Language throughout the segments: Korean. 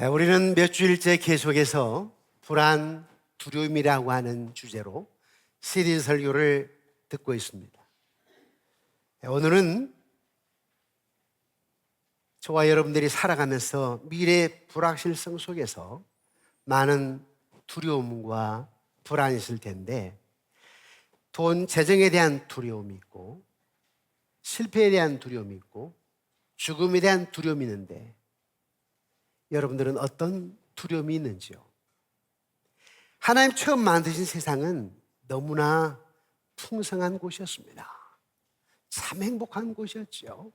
우리는 몇 주일째 계속해서 불안, 두려움이라고 하는 주제로 시리즈 설교를 듣고 있습니다. 오늘은 저와 여러분들이 살아가면서 미래 불확실성 속에서 많은 두려움과 불안이 있을 텐데, 돈, 재정에 대한 두려움이 있고, 실패에 대한 두려움이 있고, 죽음에 대한 두려움이 있는데, 여러분들은 어떤 두려움이 있는지요? 하나님 처음 만드신 세상은 너무나 풍성한 곳이었습니다. 참 행복한 곳이었죠.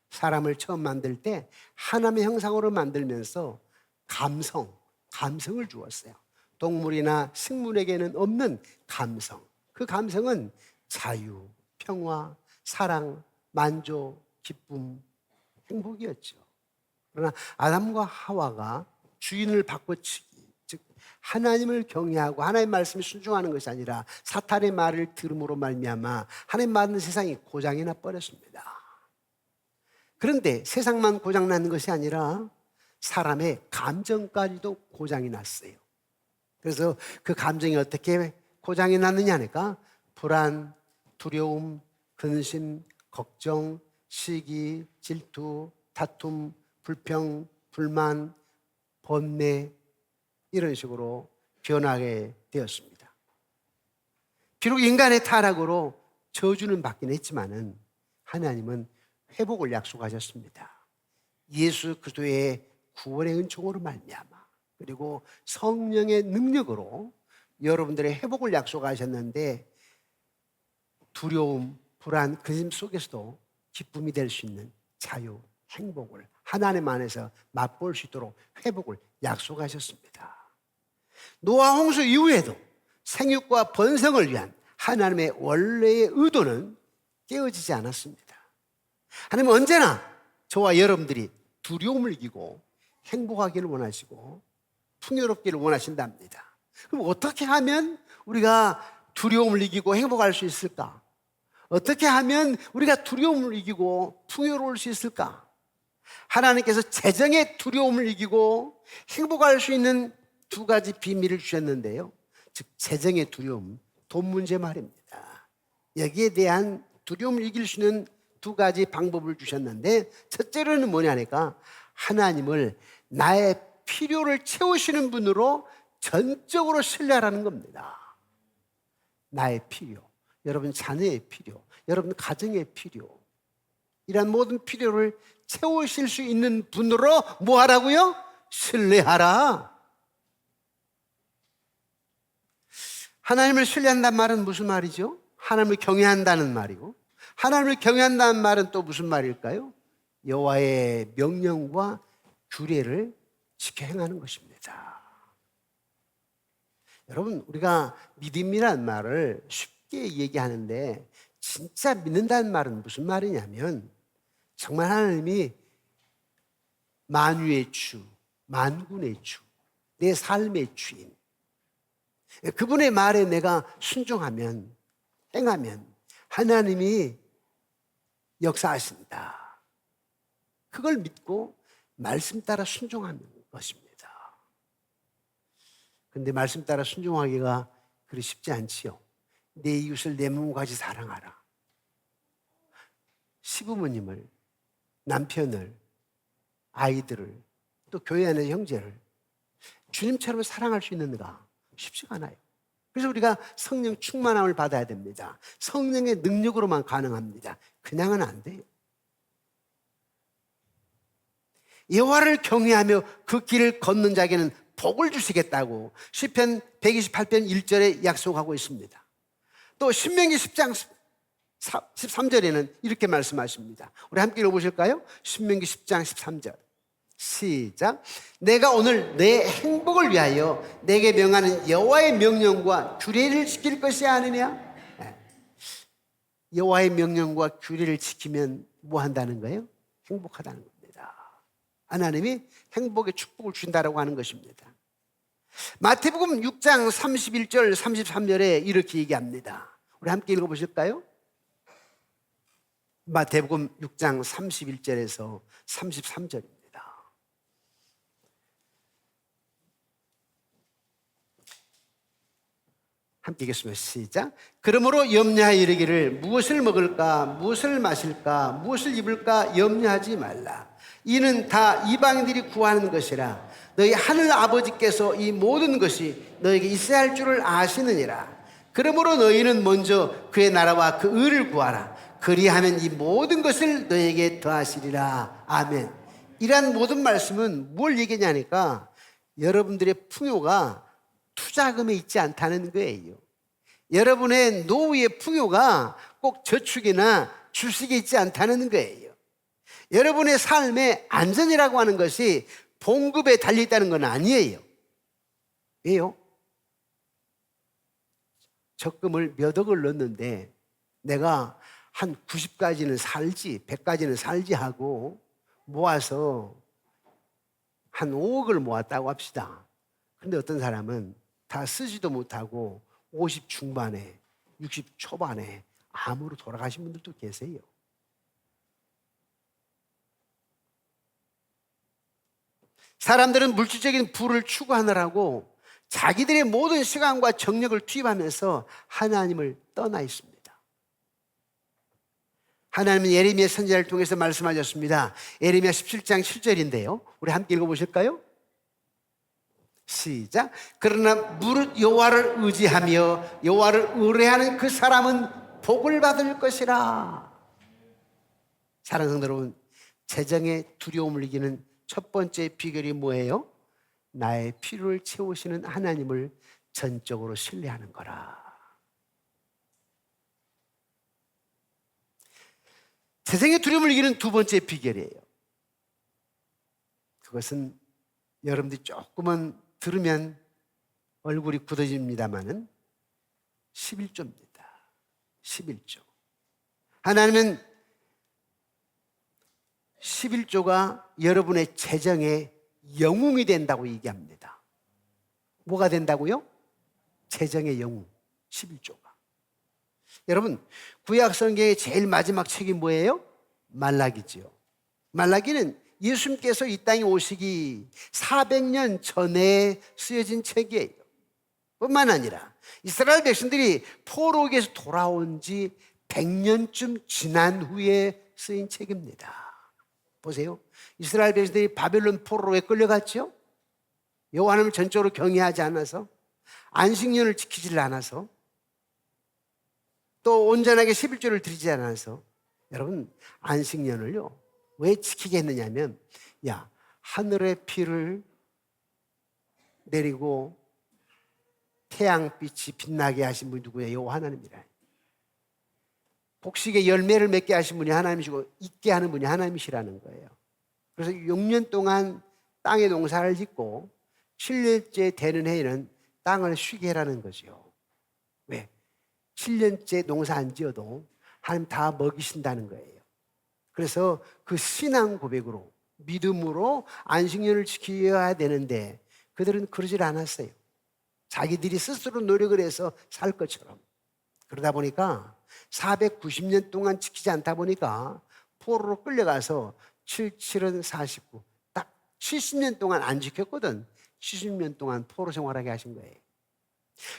사람을 처음 만들 때 하나님의 형상으로 만들면서 감성을 주었어요. 동물이나 식물에게는 없는 감성. 그 감성은 자유, 평화, 사랑, 만족, 기쁨, 행복이었죠. 그러나 아담과 하와가 주인을 바꿔치기, 즉 하나님을 경외하고 하나님의 말씀에 순종하는 것이 아니라 사탄의 말을 들음으로 말미암아 하나님 만든 세상이 고장이 나 버렸습니다. 그런데 세상만 고장나는 것이 아니라 사람의 감정까지도 고장이 났어요. 그래서 그 감정이 어떻게 고장이 났느냐 하니까 불안, 두려움, 근심, 걱정, 시기, 질투, 다툼, 불평, 불만, 번뇌, 이런 식으로 변하게 되었습니다. 비록 인간의 타락으로 저주는 받긴 했지만은 하나님은 회복을 약속하셨습니다. 예수 그리스도의 구원의 은총으로 말미암아, 그리고 성령의 능력으로 여러분들의 회복을 약속하셨는데, 두려움, 불안, 근심 속에서도 기쁨이 될 수 있는 자유, 행복을 하나님 안에서 맛볼 수 있도록 회복을 약속하셨습니다. 노아 홍수 이후에도 생육과 번성을 위한 하나님의 원래의 의도는 깨어지지 않았습니다. 하나님은 언제나 저와 여러분들이 두려움을 이기고 행복하기를 원하시고 풍요롭기를 원하신답니다. 그럼 어떻게 하면 우리가 두려움을 이기고 행복할 수 있을까? 어떻게 하면 우리가 두려움을 이기고 풍요로울 수 있을까? 하나님께서 재정의 두려움을 이기고 행복할 수 있는 두 가지 비밀을 주셨는데요. 즉 재정의 두려움, 돈 문제 말입니다. 여기에 대한 두려움을 이길 수 있는 두 가지 방법을 주셨는데, 첫째로는 뭐냐니까 하나님을 나의 필요를 채우시는 분으로 전적으로 신뢰하라는 겁니다. 나의 필요, 여러분 자녀의 필요, 여러분 가정의 필요, 이런 모든 필요를 채우실 수 있는 분으로 뭐 하라고요? 신뢰하라. 하나님을 신뢰한다는 말은 무슨 말이죠? 하나님을 경외한다는 말이고, 하나님을 경외한다는 말은 또 무슨 말일까요? 여호와의 명령과 규례를 지켜 행하는 것입니다. 여러분, 우리가 믿음이라는 말을 쉽게 얘기하는데 진짜 믿는다는 말은 무슨 말이냐면, 정말 하나님이 만유의 주, 만군의 주, 내 삶의 주인, 그분의 말에 내가 순종하면, 행하면 하나님이 역사하신다. 그걸 믿고 말씀 따라 순종하는 것입니다. 그런데 말씀 따라 순종하기가 그리 쉽지 않지요. 내 이웃을 내 몸과 같이 사랑하라. 시부모님을, 남편을, 아이들을, 또 교회 안의 형제를 주님처럼 사랑할 수 있는가? 쉽지가 않아요. 그래서 우리가 성령 충만함을 받아야 됩니다. 성령의 능력으로만 가능합니다. 그냥은 안 돼요. 여호와를 경외하며 그 길을 걷는 자에게는 복을 주시겠다고 시편 128편 1절에 약속하고 있습니다. 또 신명기 10장 13절에는 이렇게 말씀하십니다. 우리 함께 읽어보실까요? 신명기 10장 13절 시작. 내가 오늘 내 행복을 위하여 내게 명하는 여호와의 명령과 규례를 지킬 것이 아니냐? 여호와의 명령과 규례를 지키면 뭐 한다는 거예요? 행복하다는 겁니다. 하나님이 행복의 축복을 준다라고 하는 것입니다. 마태복음 6장 31절 33절에 이렇게 얘기합니다. 우리 함께 읽어보실까요? 마태복음 6장 31절에서 33절입니다. 함께 읽겠습니다. 시작. 그러므로 염려하여 이르기를 무엇을 먹을까 무엇을 마실까 무엇을 입을까 염려하지 말라. 이는 다 이방인들이 구하는 것이라. 너희 하늘 아버지께서 이 모든 것이 너에게 있어야 할 줄을 아시느니라. 그러므로 너희는 먼저 그의 나라와 그 의를 구하라. 그리하면 이 모든 것을 너에게 더하시리라. 아멘. 이러한 모든 말씀은 뭘 얘기냐니까 여러분들의 풍요가 투자금에 있지 않다는 거예요. 여러분의 노후의 풍요가 꼭 저축이나 주식에 있지 않다는 거예요. 여러분의 삶의 안전이라고 하는 것이 봉급에 달려있다는 건 아니에요. 왜요? 적금을 몇 억을 넣었는데 내가 한 90까지는 살지 100까지는 살지 하고 모아서 한 5억을 모았다고 합시다. 그런데 어떤 사람은 다 쓰지도 못하고 50 중반에 60 초반에 암으로 돌아가신 분들도 계세요. 사람들은 물질적인 부를 추구하느라고 자기들의 모든 시간과 정력을 투입하면서 하나님을 떠나 있습니다. 하나님은 예레미야 선지자를 통해서 말씀하셨습니다. 예레미야 17장 7절인데요. 우리 함께 읽어보실까요? 시작. 그러나 무릇 여호와를 의지하며 여호와를 의뢰하는 그 사람은 복을 받을 것이라. 사랑하는 성도 여러분, 재정의 두려움을 이기는 첫 번째 비결이 뭐예요? 나의 필요를 채우시는 하나님을 전적으로 신뢰하는 거라. 재정의 두려움을 이기는 두 번째 비결이에요. 그것은 여러분들이 조금은 들으면 얼굴이 굳어집니다마는 11조입니다. 11조. 하나님은 11조가 여러분의 재정의 영웅이 된다고 얘기합니다. 뭐가 된다고요? 재정의 영웅, 11조가. 여러분, 구약 성경의 제일 마지막 책이 뭐예요? 말라기지요. 말라기는 예수님께서 이 땅에 오시기 400년 전에 쓰여진 책이에요. 뿐만 아니라 이스라엘 백성들이 포로기에서 돌아온 지 100년쯤 지난 후에 쓰인 책입니다. 보세요. 이스라엘 백성들이 바벨론 포로에 끌려갔죠. 여호와 하나님을 전적으로 경외하지 않아서, 안식년을 지키지 않아서, 또 온전하게 11조를 드리지 않아서. 여러분, 안식년을요 왜 지키게 했느냐면, 야, 하늘의 피를 내리고 태양빛이 빛나게 하신 분이 누구예요? 여호와 하나님이라. 곡식의 열매를 맺게 하신 분이 하나님이시고 있게 하는 분이 하나님이시라는 거예요. 그래서 6년 동안 땅에 농사를 짓고 7년째 되는 해에는 땅을 쉬게 해라는 거죠. 왜? 7년째 농사 안 지어도 하나님 다 먹이신다는 거예요. 그래서 그 신앙 고백으로, 믿음으로 안식년을 지켜야 되는데 그들은 그러질 않았어요. 자기들이 스스로 노력을 해서 살 것처럼. 그러다 보니까 490년 동안 지키지 않다 보니까 포로로 끌려가서 77은 49, 딱 70년 동안 안 지켰거든. 70년 동안 포로 생활하게 하신 거예요.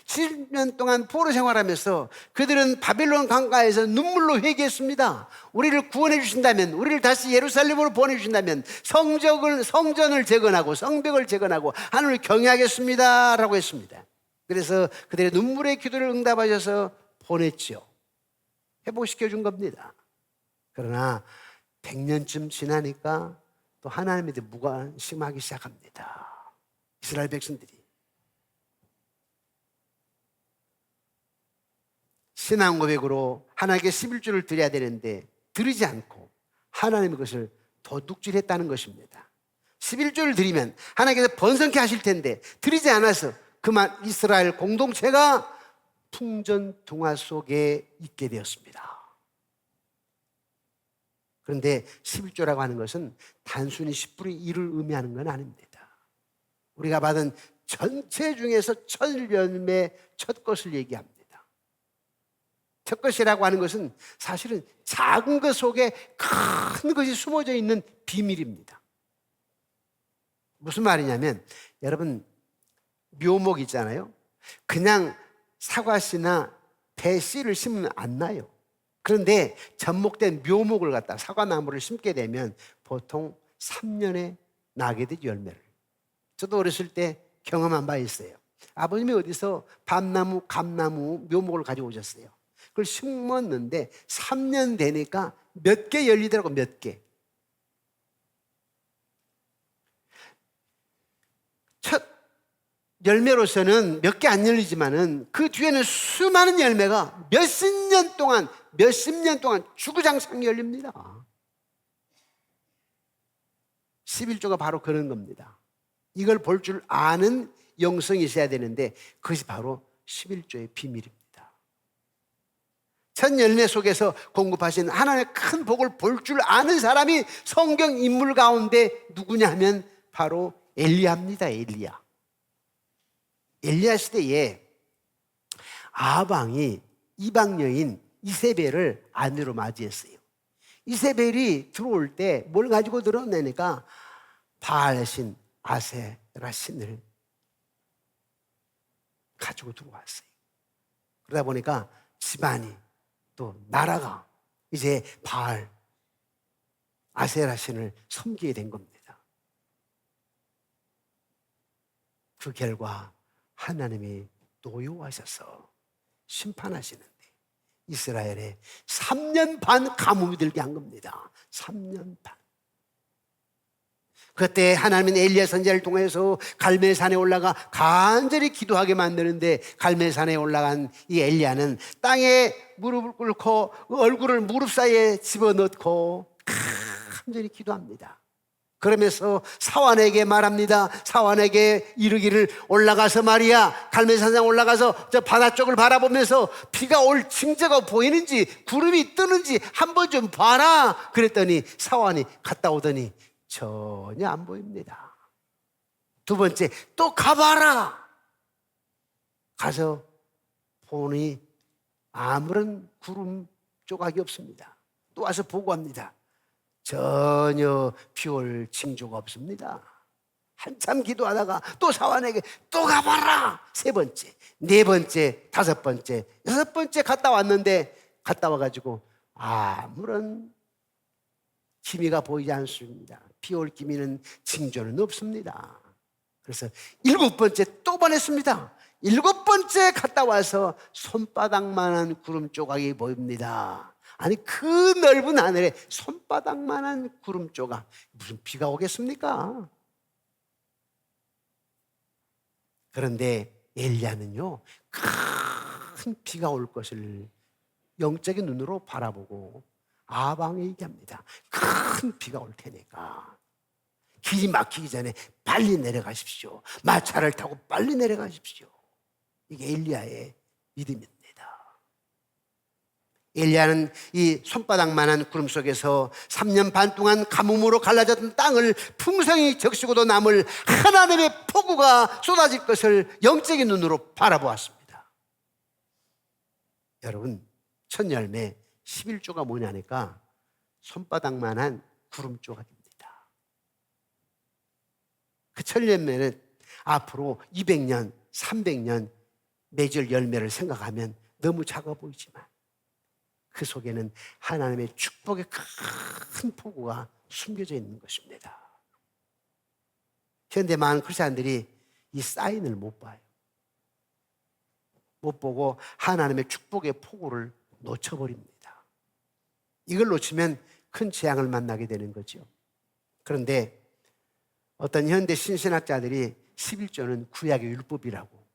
70년 동안 포로 생활하면서 그들은 바벨론 강가에서 눈물로 회개했습니다. 우리를 구원해 주신다면, 우리를 다시 예루살렘으로 보내주신다면 성전을 재건하고 성벽을 재건하고 하나님을 경외하겠습니다 라고 했습니다. 그래서 그들의 눈물의 기도를 응답하셔서 보냈죠. 회복시켜 준 겁니다. 그러나 100년쯤 지나니까 또 하나님에 대해 무관심하기 시작합니다. 이스라엘 백성들이. 신앙 고백으로 하나님께 11조를 드려야 되는데 드리지 않고 하나님의 것을 도둑질했다는 것입니다. 11조를 드리면 하나님께서 번성케 하실 텐데 드리지 않아서 그만 이스라엘 공동체가 풍전등화 속에 있게 되었습니다. 그런데 11조라고 하는 것은 단순히 10분의 1을 의미하는 건 아닙니다. 우리가 받은 전체 중에서 첫 열매, 첫 것을 얘기합니다. 첫 것이라고 하는 것은 사실은 작은 것 속에 큰 것이 숨어져 있는 비밀입니다. 무슨 말이냐면, 여러분 묘목 있잖아요. 그냥 사과씨나 배씨를 심으면 안 나요. 그런데 접목된 묘목을 갖다 사과나무를 심게 되면 보통 3년에 나게 되죠, 열매를. 저도 어렸을 때 경험한 바 있어요. 아버님이 어디서 밤나무, 감나무, 묘목을 가지고 오셨어요. 그걸 심었는데 3년 되니까 몇 개 열리더라고, 몇 개. 첫 열매로서는 몇 개 안 열리지만은 그 뒤에는 수많은 열매가 몇십 년 동안 주구장창 열립니다. 11조가 바로 그런 겁니다. 이걸 볼 줄 아는 영성이 있어야 되는데 그것이 바로 11조의 비밀입니다. 첫 열매 속에서 공급하신 하나님의 큰 복을 볼 줄 아는 사람이 성경 인물 가운데 누구냐 하면 바로 엘리야입니다. 엘리야 시대에 아합 왕이 이방 여인 이세벨을 아내로 맞이했어요. 이세벨이 들어올 때 뭘 가지고 들어오냐니까 바알 신 아세라 신을 가지고 들어왔어요. 그러다 보니까 집안이 또 나라가 이제 바알 아세라 신을 섬기게 된 겁니다. 그 결과 하나님이 노여워하셔서 심판하시는데 이스라엘에 3년 반 가뭄이 들게 한 겁니다. 3년 반. 그때 하나님은 엘리야 선지자를 통해서 갈멜산에 올라가 간절히 기도하게 만드는데 갈멜산에 올라간 이 엘리야는 땅에 무릎을 꿇고 얼굴을 무릎 사이에 집어넣고 간절히 기도합니다. 그러면서 사환에게 말합니다. 사환에게 이르기를 올라가서 말이야, 갈멜산에 올라가서 저 바다 쪽을 바라보면서 비가 올 징조가 보이는지 구름이 뜨는지 한번 좀 봐라. 그랬더니 사환이 갔다 오더니 전혀 안 보입니다. 두 번째 또 가봐라. 가서 보니 아무런 구름 조각이 없습니다. 또 와서 보고합니다. 전혀 비올 징조가 없습니다. 한참 기도하다가 또 사환에게 또 가봐라. 세 번째, 네 번째, 다섯 번째, 여섯 번째 갔다 왔는데 갔다 와가지고 아무런 기미가 보이지 않습니다. 비올 기미는 징조는 없습니다. 그래서 일곱 번째 또 보냈습니다. 일곱 번째 갔다 와서 손바닥만한 구름 조각이 보입니다. 아니 그 넓은 하늘에 손바닥만한 구름 조각, 무슨 비가 오겠습니까? 그런데 엘리야는요 큰 비가 올 것을 영적인 눈으로 바라보고 아합 왕에 얘기합니다. 큰 비가 올 테니까 길이 막히기 전에 빨리 내려가십시오. 마차를 타고 빨리 내려가십시오. 이게 엘리야의 믿음입니다. 엘리야는 이 손바닥만한 구름 속에서 3년 반 동안 가뭄으로 갈라졌던 땅을 풍성히 적시고도 남을 하나님의 폭우가 쏟아질 것을 영적인 눈으로 바라보았습니다. 여러분, 첫 열매 11조가 뭐냐니까 손바닥만한 구름 조각입니다. 그 첫 열매는 앞으로 200년, 300년 맺을 열매를 생각하면 너무 작아 보이지만 그 속에는 하나님의 축복의 큰 폭우가 숨겨져 있는 것입니다. 현대 많은 크리스찬들이 이 사인을 못 봐요. 못 보고 하나님의 축복의 폭우를 놓쳐버립니다. 이걸 놓치면 큰 재앙을 만나게 되는 거죠. 그런데 어떤 현대 신신학자들이 11조는 구약의 율법이라고,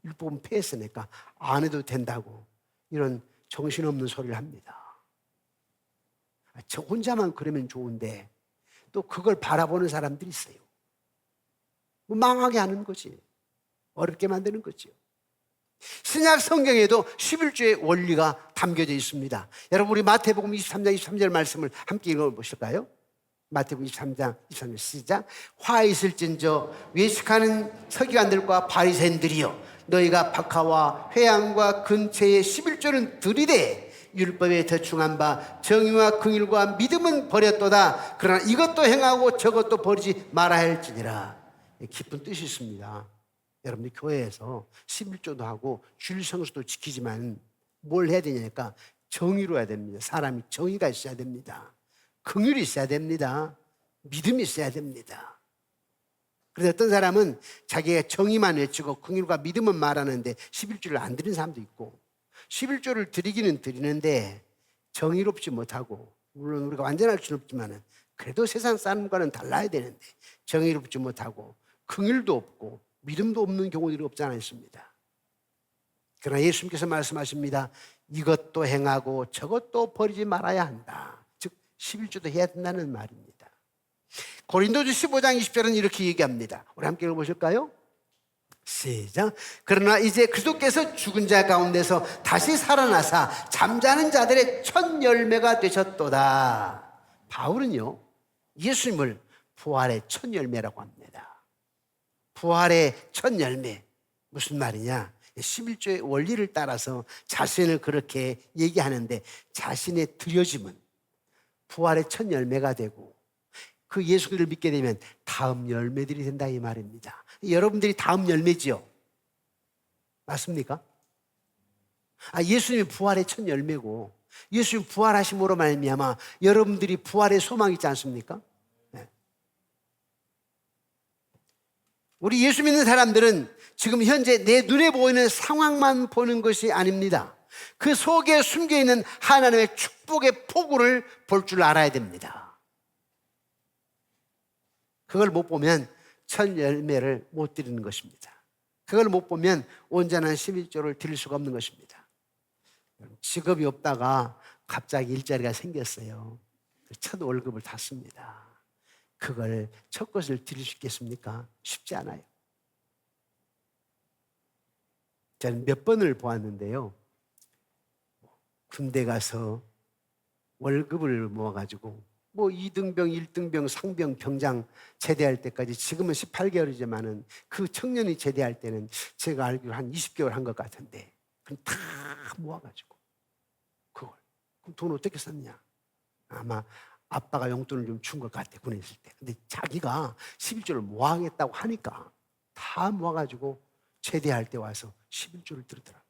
율법은 폐했으니까 안 해도 된다고 이런 정신없는 소리를 합니다. 저 혼자만 그러면 좋은데 또 그걸 바라보는 사람들이 있어요. 망하게 하는 거지. 어렵게 만드는 거죠. 신약 성경에도 11조의 원리가 담겨져 있습니다. 여러분 우리 마태복음 23장 23절 말씀을 함께 읽어보실까요? 마태복음 23장 23절 시작. 화 있을진저 외식하는 서기관들과 바리새인들이여 너희가 박하와 회양과 근처의 11조는 들이되 율법에 저충한 바 정의와 긍휼과 믿음은 버렸도다. 그러나 이것도 행하고 저것도 버리지 말아야 할지니라. 깊은 뜻이 있습니다. 여러분들 교회에서 11조도 하고 주일 성수도 지키지만 뭘 해야 되냐니까 정의로 해야 됩니다. 사람이 정의가 있어야 됩니다. 긍휼이 있어야 됩니다. 믿음이 있어야 됩니다. 그래서 어떤 사람은 자기가 정의만 외치고 긍휼과 믿음은 말하는데 11조를 안 드리는 사람도 있고, 11조를 드리기는 드리는데 정의롭지 못하고, 물론 우리가 완전할 수는 없지만 그래도 세상 사람과는 달라야 되는데 정의롭지 못하고 긍휼도 없고 믿음도 없는 경우들이 없지 않아 있습니다. 그러나 예수님께서 말씀하십니다. 이것도 행하고 저것도 버리지 말아야 한다. 즉 11조도 해야 된다는 말입니다. 고린도서 15장 20절은 이렇게 얘기합니다. 우리 함께 읽어보실까요? 시작. 그러나 이제 그리스도께서 죽은 자 가운데서 다시 살아나사 잠자는 자들의 첫 열매가 되셨도다. 바울은요, 예수님을 부활의 첫 열매라고 합니다. 부활의 첫 열매. 무슨 말이냐? 11조의 원리를 따라서 자신을 그렇게 얘기하는데, 자신의 드려짐은 부활의 첫 열매가 되고 그 예수를 믿게 되면 다음 열매들이 된다 이 말입니다. 여러분들이 다음 열매지요? 맞습니까? 예수님이 부활의 첫 열매고 예수님 부활하심으로 말미암아 여러분들이 부활의 소망이 있지 않습니까? 네. 우리 예수 믿는 사람들은 지금 현재 내 눈에 보이는 상황만 보는 것이 아닙니다. 그 속에 숨겨있는 하나님의 축복의 포구를 볼 줄 알아야 됩니다. 그걸 못 보면 첫 열매를 못 드리는 것입니다. 그걸 못 보면 온전한 11조를 드릴 수가 없는 것입니다. 직업이 없다가 갑자기 일자리가 생겼어요. 첫 월급을 탔습니다. 그걸 첫 것을 드릴 수 있겠습니까? 쉽지 않아요. 저는 몇 번을 보았는데요. 군대 가서 월급을 모아가지고 2등병, 1등병, 상병, 병장 제대할 때까지, 지금은 18개월이지만은 그 청년이 제대할 때는 제가 알기로 한 20개월 한 것 같은데, 그럼 다 모아가지고 그걸. 그럼 돈 어떻게 썼냐? 아마 아빠가 용돈을 좀 준 것 같아, 군에 있을 때. 근데 자기가 11조를 모아하겠다고 하니까 다 모아가지고 제대할 때 와서 11조를 들더라고요.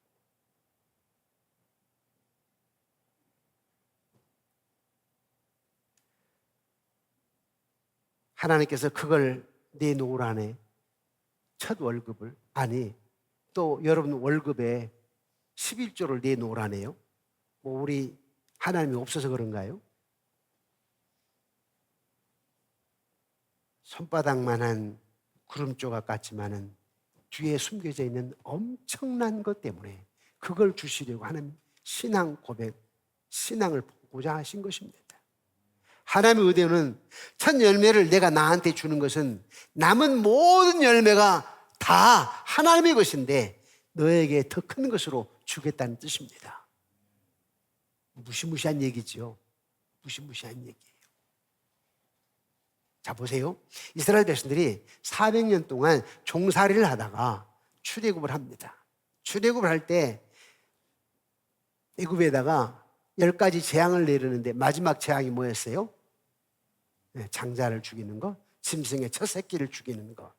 하나님께서 그걸 내놓으라네. 첫 월급을. 아니, 또 여러분 월급에 11조를 내놓으라네요. 우리 하나님이 없어서 그런가요? 손바닥만한 구름조각 같지만은 뒤에 숨겨져 있는 엄청난 것 때문에 그걸 주시려고 하는 신앙 고백, 신앙을 보고자 하신 것입니다. 하나님의 의도는 첫 열매를 내가 나한테 주는 것은 남은 모든 열매가 다 하나님의 것인데 너에게 더 큰 것으로 주겠다는 뜻입니다. 무시무시한 얘기지요. 무시무시한 얘기예요. 자, 보세요. 이스라엘 백성들이 400년 동안 종살이를 하다가 출애굽을 합니다. 출애굽을 할 때 애굽에다가 10가지 재앙을 내리는데 마지막 재앙이 뭐였어요? 장자를 죽이는 거, 짐승의 첫 새끼를 죽이는 거.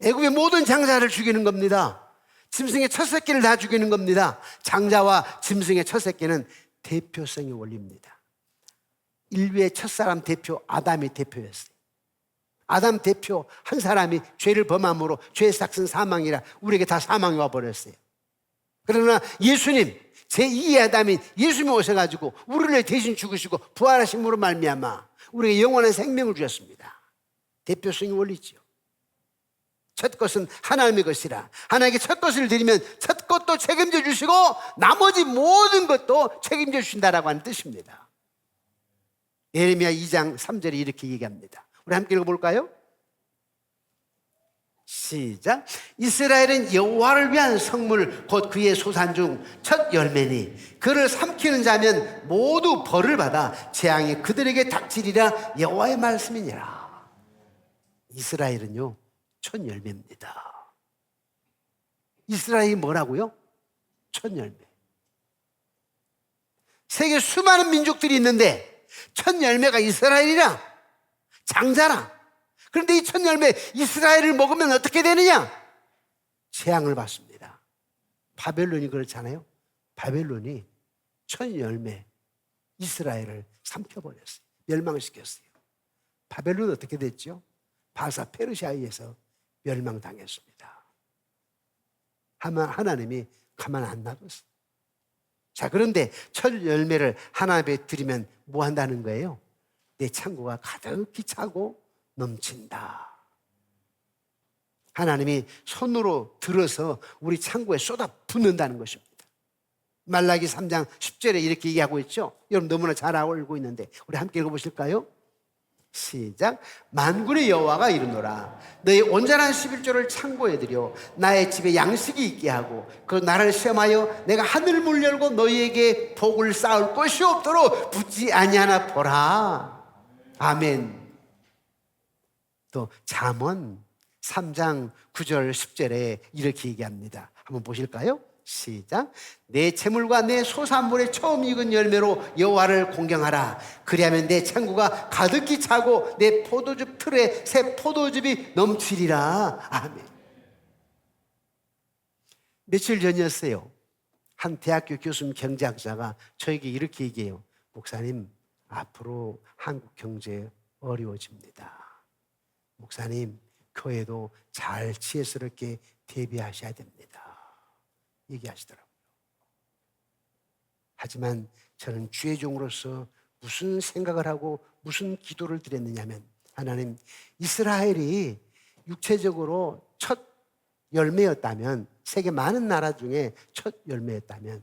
애굽의 모든 장자를 죽이는 겁니다. 짐승의 첫 새끼를 다 죽이는 겁니다. 장자와 짐승의 첫 새끼는 대표성의 원리입니다. 인류의 첫사람 대표 아담이 대표였어요. 아담 대표 한 사람이 죄를 범함으로 죄의 삭은 사망이라 우리에게 다 사망이 와버렸어요. 그러나 예수님, 제2의 아담인 예수님이 오셔가지고 우리를 대신 죽으시고 부활하심으로 말미암아 우리에게 영원한 생명을 주셨습니다. 대표성이 원리죠. 첫 것은 하나님의 것이라. 하나님께 첫 것을 드리면 첫 것도 책임져 주시고 나머지 모든 것도 책임져 주신다라고 하는 뜻입니다. 예레미야 2장 3절에 이렇게 얘기합니다. 우리 함께 읽어볼까요? 시작. 이스라엘은 여호와를 위한 성물 곧 그의 소산 중 첫 열매니 그를 삼키는 자면 모두 벌을 받아 재앙이 그들에게 닥치리라 여호와의 말씀이니라. 이스라엘은요 첫 열매입니다. 이스라엘이 뭐라고요? 첫 열매. 세계 수많은 민족들이 있는데 첫 열매가 이스라엘이라, 장자라. 그런데 이 첫 열매 이스라엘을 먹으면 어떻게 되느냐? 재앙을 받습니다. 바벨론이 그렇잖아요. 바벨론이 첫 열매 이스라엘을 삼켜버렸어요. 멸망시켰어요. 바벨론은 어떻게 됐죠? 바사 페르시아에 의해서 멸망당했습니다. 하나님이 가만 안 놔뒀어요. 자, 그런데 첫 열매를 하나님께 드리면 뭐 한다는 거예요? 내 창고가 가득히 차고 넘친다. 하나님이 손으로 들어서 우리 창고에 쏟아 붓는다는 것입니다. 말라기 3장 10절에 이렇게 얘기하고 있죠. 여러분 너무나 잘 알고 있는데 우리 함께 읽어보실까요? 시작. 만군의 여호와가 이르노라. 너희 온전한 11조를 창고에 들여 나의 집에 양식이 있게 하고 그 나를 시험하여 내가 하늘문을 열고 너희에게 복을 쌓을 것이 없도록 붙지 아니하나 보라. 아멘. 또 잠언 3장 9절 10절에 이렇게 얘기합니다. 한번 보실까요? 시작. 내 재물과 내 소산물의 처음 익은 열매로 여호와를 공경하라. 그리하면 내 창고가 가득히 차고 내 포도즙 틀에 새 포도즙이 넘치리라. 아멘. 며칠 전이었어요. 한 대학교 교수님 경제학자가 저에게 이렇게 얘기해요. 목사님, 앞으로 한국 경제 어려워집니다. 목사님, 교회도 잘 지혜스럽게 대비하셔야 됩니다. 얘기하시더라고요. 하지만 저는 주의 종으로서 무슨 생각을 하고 무슨 기도를 드렸느냐면, 하나님, 이스라엘이 육체적으로 첫 열매였다면, 세계 많은 나라 중에 첫 열매였다면,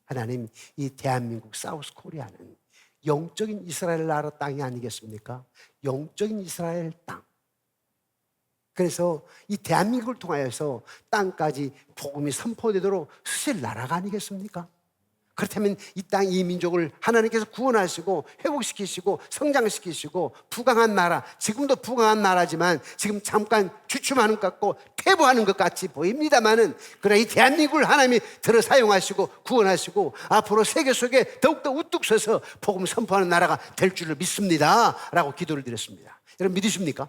하나님, 이 대한민국 사우스 코리아는 영적인 이스라엘 나라 땅이 아니겠습니까? 영적인 이스라엘 땅. 그래서 이 대한민국을 통하여서 땅까지 복음이 선포되도록 쓰실 나라가 아니겠습니까? 그렇다면 이 땅, 이 민족을 하나님께서 구원하시고 회복시키시고 성장시키시고 부강한 나라, 지금도 부강한 나라지만 지금 잠깐 주춤하는 것 같고 퇴보하는 것 같이 보입니다만은, 그러나 이 대한민국을 하나님이 들어 사용하시고 구원하시고 앞으로 세계 속에 더욱더 우뚝 서서 복음 선포하는 나라가 될 줄을 믿습니다 라고 기도를 드렸습니다. 여러분 믿으십니까?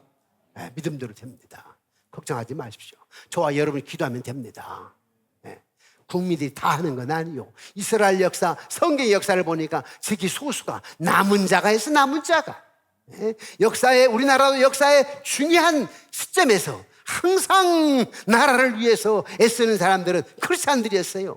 네, 믿음대로 됩니다. 걱정하지 마십시오. 저와 여러분이 기도하면 됩니다. 네, 국민들이 다 하는 건 아니요. 이스라엘 역사, 성경의 역사를 보니까极소수가 남은 자가 해서 남은 자가, 네, 역사에, 우리나라도 역사의 중요한 시점에서 항상 나라를 위해서 애쓰는 사람들은 크리스찬들이었어요.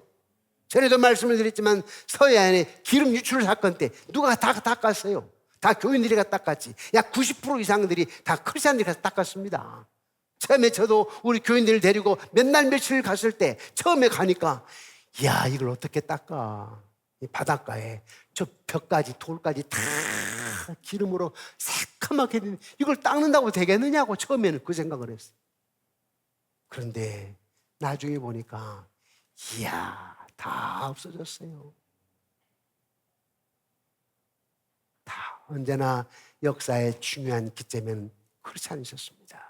전에도 말씀을 드렸지만 서해안의 기름 유출 사건 때 누가 다 닦았어요? 다 교인들이 가서 닦았지. 약 90% 이상들이 다 크리스찬들이 가서 닦았습니다. 처음에 저도 우리 교인들을 데리고 몇 날 며칠 갔을 때 처음에 가니까, 이야, 이걸 어떻게 닦아. 이 바닷가에 저 벽까지 돌까지 다 기름으로 새까맣게 된, 이걸 닦는다고 되겠느냐고 처음에는 그 생각을 했어요. 그런데 나중에 보니까 이야, 다 없어졌어요. 다 언제나 역사의 중요한 기점에는 크리스찬이셨습니다.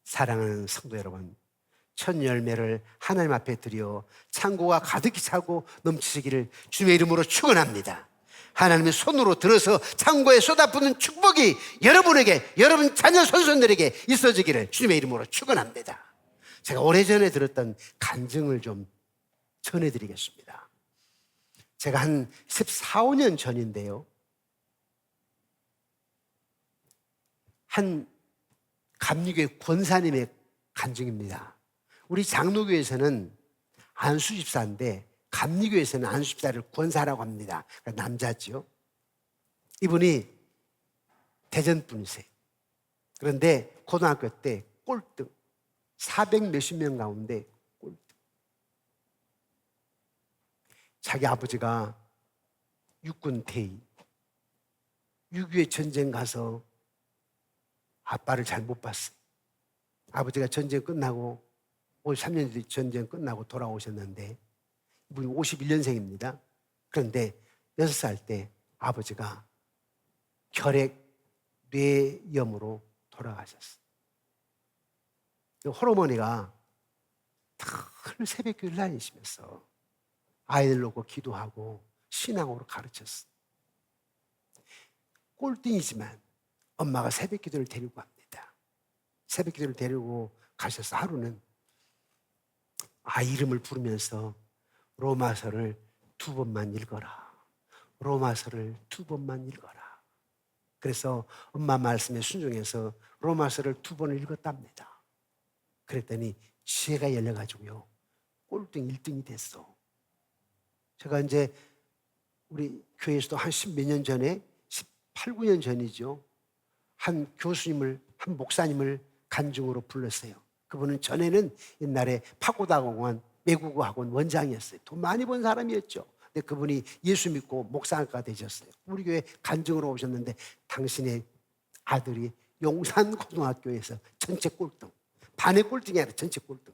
사랑하는 성도 여러분, 첫 열매를 하나님 앞에 드려 창고가 가득히 차고 넘치기를 주의 이름으로 축원합니다. 하나님의 손으로 들어서 창고에 쏟아붓는 축복이 여러분에게, 여러분 자녀 손손들에게 있어지기를 주님의 이름으로 축원합니다. 제가 오래전에 들었던 간증을 좀 전해드리겠습니다. 제가 한 14, 15년 전인데요, 한 감리교회 권사님의 간증입니다. 우리 장로교에서는 안수집사인데 감리교에서는 안수집사를 권사라고 합니다. 그러니까 남자죠. 이분이 대전 분이세요. 그런데 고등학교 때 꼴등, 400 몇십 명 가운데 꼴등. 자기 아버지가 육군 퇴위, 6.25 전쟁 가서 아빠를 잘 못 봤어요. 아버지가 전쟁 끝나고 53년 뒤 전쟁 끝나고 돌아오셨는데, 이분이 51년생입니다. 그런데 6살 때 아버지가 결핵 뇌염으로 돌아가셨어요. 할머니가 늘 새벽교회를 다니시면서 아이들 놓고 기도하고 신앙으로 가르쳤어요. 꼴등이지만 엄마가 새벽 기도를 데리고 갑니다. 새벽 기도를 데리고 가셔서 하루는 아이 이름을 부르면서 로마서를 2번만 읽어라. 로마서를 2번만 읽어라. 그래서 엄마 말씀에 순종해서 로마서를 2번을 읽었답니다. 그랬더니 지혜가 열려가지고요, 꼴등 1등이 됐어. 제가 이제 우리 교회에서도 한 10몇 년 전에, 18, 9년 전이죠, 한 교수님을, 한 목사님을 간증으로 불렀어요. 그분은 전에는 옛날에 파고다공원 외국어 학원 원장이었어요. 돈 많이 번 사람이었죠. 근데 그분이 예수 믿고 목사가 되셨어요. 우리 교회 간증으로 오셨는데 당신의 아들이 용산고등학교에서 전체 꼴등, 반의 꼴등이 아니라 전체 꼴등.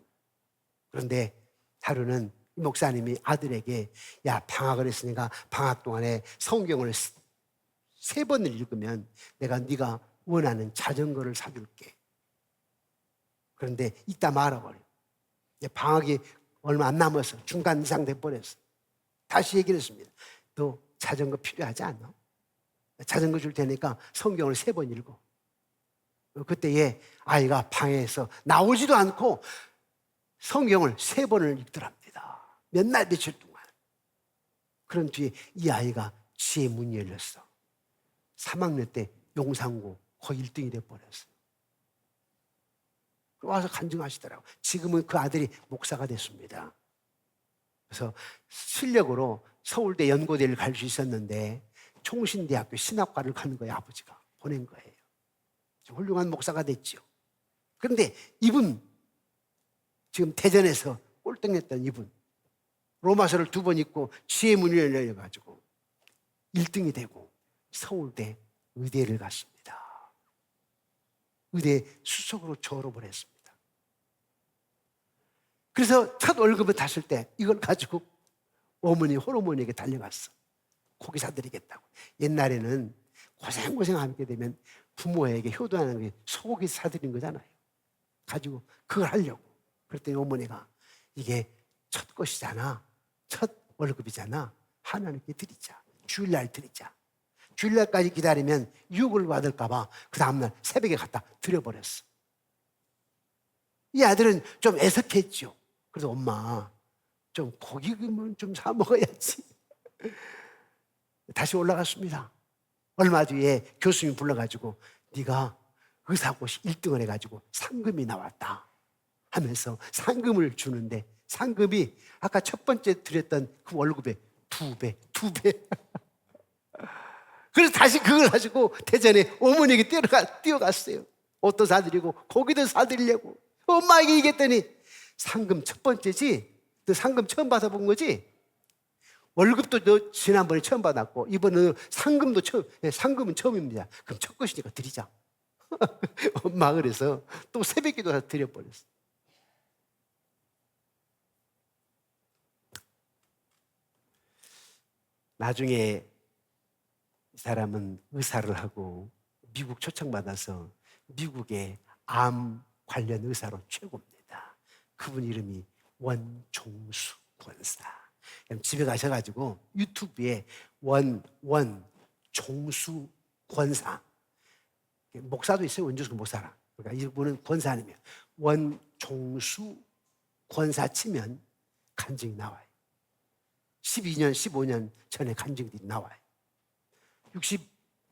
그런데 하루는 이 목사님이 아들에게, 야, 방학을 했으니까 방학 동안에 성경을 3번을 읽으면 내가 네가 원하는 자전거를 사줄게. 그런데 이따 말아버려. 방학이 얼마 안 남아서 중간 이상 돼버렸어. 다시 얘기를 했습니다. 너 자전거 필요하지 않아? 자전거 줄 테니까 성경을 3번 읽어. 그때 얘 아이가 방에서 나오지도 않고 성경을 3번을 읽더랍니다. 몇 날 며칠 동안. 그런 뒤에 이 아이가 지혜의 문이 열렸어. 3학년 때 용산고 거의 1등이 돼버렸어. 와서 간증하시더라고. 지금은 그 아들이 목사가 됐습니다. 그래서 실력으로 서울대 연고대를 갈 수 있었는데 총신대학교 신학과를 가는 거예요. 아버지가 보낸 거예요. 훌륭한 목사가 됐죠. 그런데 이분, 지금 대전에서 꼴등했던 이분, 로마서를 2번 읽고 지혜의 문을 열려가지고 1등이 되고 서울대 의대를 갔습니다. 의대 수석으로 졸업을 했습니다. 그래서 첫 월급을 탔을 때 이걸 가지고 어머니, 홀어머니에게 달려갔어. 고기 사드리겠다고. 옛날에는 고생하게 되면 부모에게 효도하는 게 소고기 사드린 거잖아요. 가지고 그걸 하려고. 그랬더니 어머니가, 이게 첫 것이잖아, 첫 월급이잖아, 하나님께 드리자. 주일날 드리자. 주일날까지 기다리면 유혹을 받을까 봐 그 다음날 새벽에 갖다 드려버렸어. 이 아들은 좀 애석했죠. 그래서 엄마, 좀 고기 좀 사 먹어야지. 다시 올라갔습니다. 얼마 뒤에 교수님 불러가지고, 네가 의사고시 1등을 해가지고 상금이 나왔다 하면서 상금을 주는데, 상금이 아까 첫 번째 드렸던 그 월급의 2배. 그래서 다시 그걸 가지고 대전에 어머니에게 뛰어갔어요. 옷도 사드리고 고기도 사드리려고. 엄마에게 얘기했더니, 상금 첫 번째지? 너 상금 처음 받아본 거지? 월급도 너 지난번에 처음 받았고 이번에는 상금도 상금은 처음입니다. 그럼 첫 것이니까 드리자. 엄마 그래서 또 새벽기도 다 드려버렸어. 나중에 이 사람은 의사를 하고 미국 초청받아서 미국의 암 관련 의사로 최고입니다. 그분 이름이 원종수 권사. 집에 가셔가지고 유튜브에 원종수 권사, 목사도 있어요. 원종수 목사라. 그러니까 이분은 권사님이에요. 원종수 권사 치면 간증이 나와요. 12년, 15년 전에 간증들이 나와요.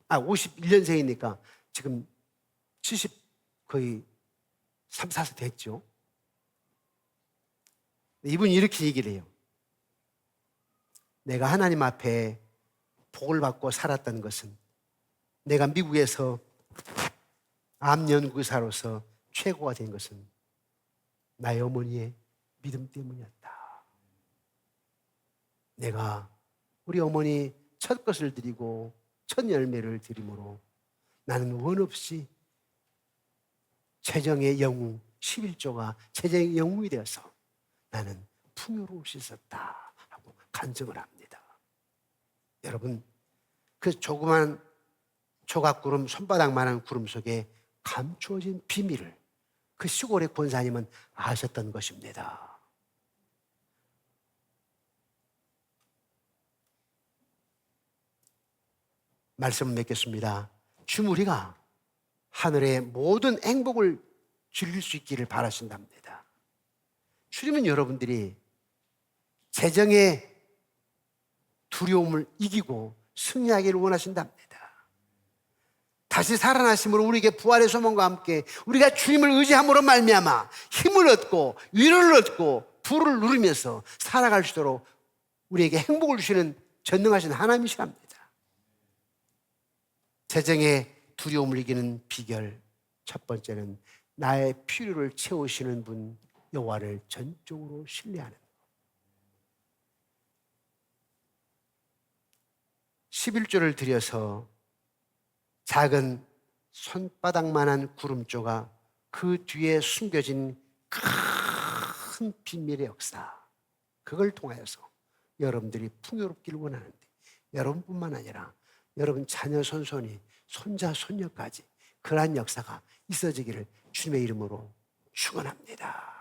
51년생이니까 지금 70 거의 3, 4세 됐죠. 이분이 이렇게 얘기를 해요. 내가 하나님 앞에 복을 받고 살았던 것은 내가 미국에서 암연구사로서 최고가 된 것은 나의 어머니의 믿음 때문이었다. 내가 우리 어머니 첫 것을 드리고 첫 열매를 드림으로 나는 원 없이 재정의 영웅 11조가 재정의 영웅이 되어서 나는 풍요로울 수 있었다 하고 간증을 합니다. 여러분, 그 조그만 조각구름, 손바닥만한 구름 속에 감추어진 비밀을 그 시골의 권사님은 아셨던 것입니다. 말씀을 맺겠습니다. 주님, 우리가 하늘의 모든 행복을 즐길 수 있기를 바라신답니다. 주님은 여러분들이 재정의 두려움을 이기고 승리하기를 원하신답니다. 다시 살아나심으로 우리에게 부활의 소망과 함께 우리가 주님을 의지함으로 말미암아 힘을 얻고 위로를 얻고 부를 누리면서 살아갈 수 있도록 우리에게 행복을 주시는 전능하신 하나님이시랍니다. 재정의 두려움을 이기는 비결, 첫 번째는 나의 필요를 채우시는 분 여호와를 전적으로 신뢰하는 것. 11조를 들여서 작은 손바닥만한 구름조가 그 뒤에 숨겨진 큰 비밀의 역사, 그걸 통하여서 여러분들이 풍요롭기를 원하는데, 여러분뿐만 아니라 여러분 자녀 손손이 손자 손녀까지 그러한 역사가 있어지기를 주님의 이름으로 축원합니다.